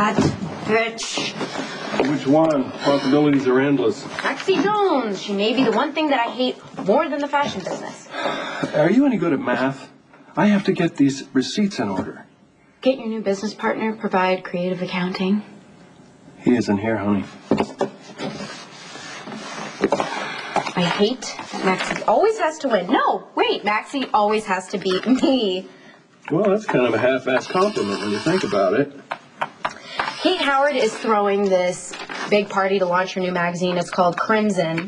That bitch. Which one? Possibilities are endless. Maxie Jones. She may be the one thing that I hate more than the fashion business. Are you any good at math? I have to get these receipts in order. Get your new business partner, provide creative accounting. He isn't here, honey. I hate that Maxie always has to win. No, wait, Maxie always has to beat me. Well, that's kind of a half-assed compliment when you think about it. Kate Howard is throwing this big party to launch her new magazine. It's called Crimson.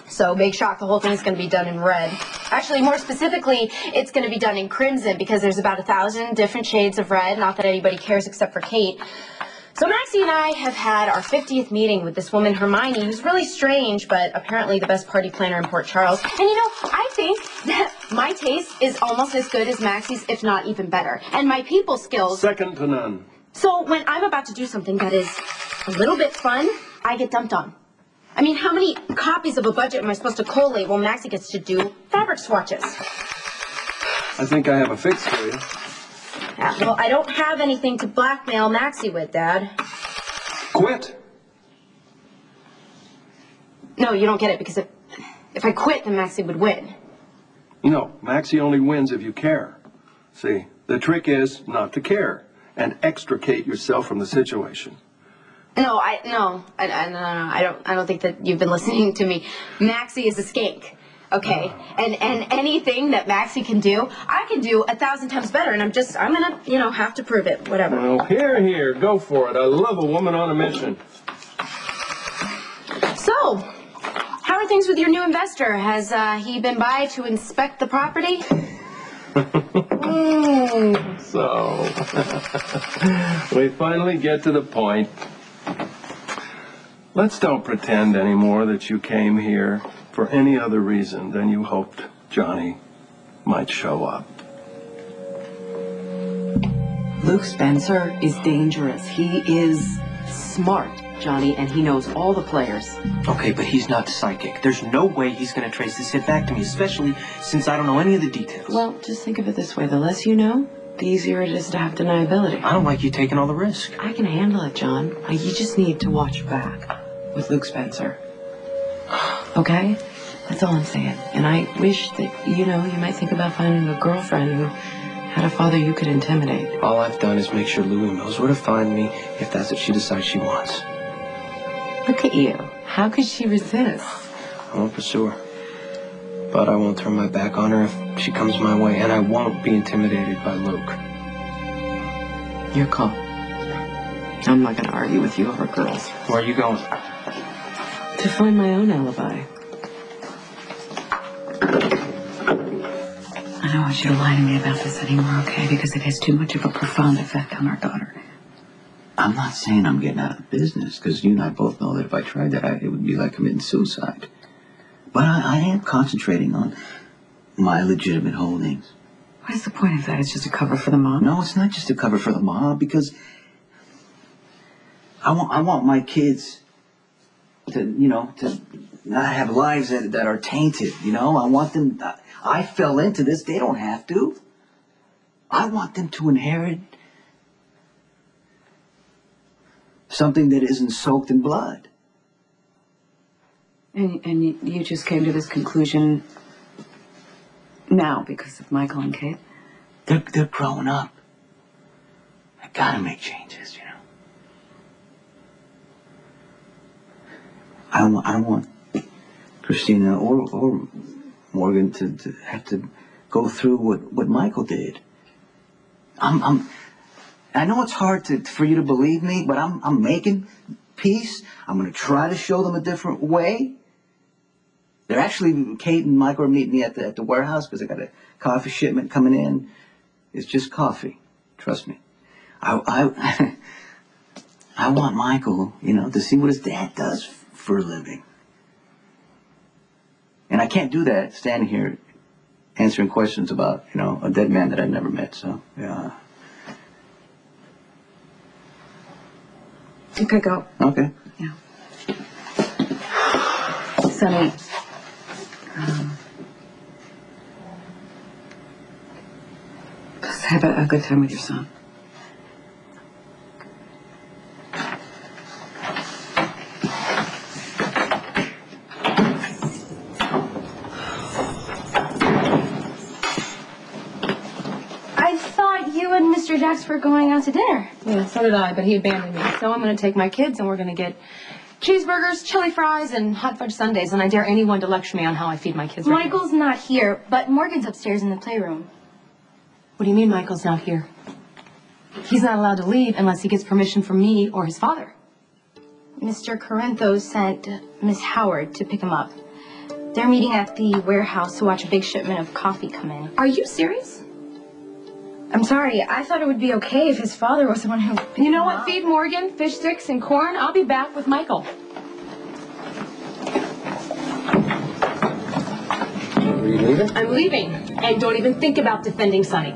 So, big shock, the whole thing's going to be done in red. Actually, more specifically, it's going to be done in crimson because there's about 1,000 different shades of red. Not that anybody cares except for Kate. So Maxie and I have had our 50th meeting with this woman, Hermione, who's really strange, but apparently the best party planner in Port Charles. And you know, I think that my taste is almost as good as Maxie's, if not even better. And my people skills... Second to none. So when I'm about to do something that is a little bit fun, I get dumped on. I mean, how many copies of a budget am I supposed to collate while Maxie gets to do fabric swatches? I think I have a fix for you. Yeah, well, I don't have anything to blackmail Maxie with, Dad. Quit. No, you don't get it, because if I quit, then Maxie would win. No, Maxie only wins if you care. See, the trick is not to care and extricate yourself from the situation. No, I don't think that you've been listening to me. Maxie is a skink. Okay, and anything that Maxie can do, I can do 1,000 times better, and I'm gonna, have to prove it, whatever. Well, here, go for it. I love a woman on a mission. So, how are things with your new investor? Has he been by to inspect the property? So, we finally get to the point. Let's don't pretend anymore that you came here for any other reason than you hoped Johnny might show up. Luke Spencer is dangerous. He is smart, Johnny, and he knows all the players. Okay, but he's not psychic. There's no way he's going to trace this hit back to me, especially since I don't know any of the details. Well, just think of it this way. The less you know, the easier it is to have deniability. I don't like you taking all the risk. I can handle it, John. You just need to watch your back with Luke Spencer. Okay? That's all I'm saying. And I wish that, you might think about finding a girlfriend who had a father you could intimidate. All I've done is make sure Louie knows where to find me if that's what she decides she wants. Look at you. How could she resist? I won't pursue her. But I won't turn my back on her if she comes my way, and I won't be intimidated by Luke. Your call. I'm not going to argue with you over girls. Where are you going? To find my own alibi. I don't want you to lie to me about this anymore, okay? Because it has too much of a profound effect on our daughter. I'm not saying I'm getting out of business, because you and I both know that if I tried that, it would be like committing suicide. But I am concentrating on my legitimate holdings. What is the point of that? It's just a cover for the mob? No, it's not just a cover for the mob, because I want my kids to not have lives that are tainted, I want them... I fell into this. They don't have to. I want them to inherit something that isn't soaked in blood. And you just came to this conclusion now because of Michael and Kate? They're growing up. I gotta make changes, I don't want Christina or Morgan to have to go through what Michael did. I know it's hard for you to believe me, but I'm making peace. I'm gonna try to show them a different way. They're actually, Kate and Michael are meeting me at the warehouse because I got a coffee shipment coming in. It's just coffee, trust me. I want Michael, to see what his dad does for a living. And I can't do that standing here answering questions about, a dead man that I've never met, so, yeah. Okay, go. Okay. Yeah. Sonny, just have a good time with your son. Mr. Jacks for going out to dinner. Yeah, so did I, but he abandoned me. So I'm going to take my kids and we're going to get cheeseburgers, chili fries, and hot fudge sundaes. And I dare anyone to lecture me on how I feed my kids. Right Michael's not here, but Morgan's upstairs in the playroom. What do you mean Michael's not here? He's not allowed to leave unless he gets permission from me or his father. Mr. Corinthos sent Miss Howard to pick him up. They're meeting at the warehouse to watch a big shipment of coffee come in. Are you serious? I'm sorry, I thought it would be okay if his father was the one who picked You know him what? up. Feed Morgan fish sticks and corn. I'll be back with Michael. Are you leaving? I'm leaving. And don't even think about defending Sonny.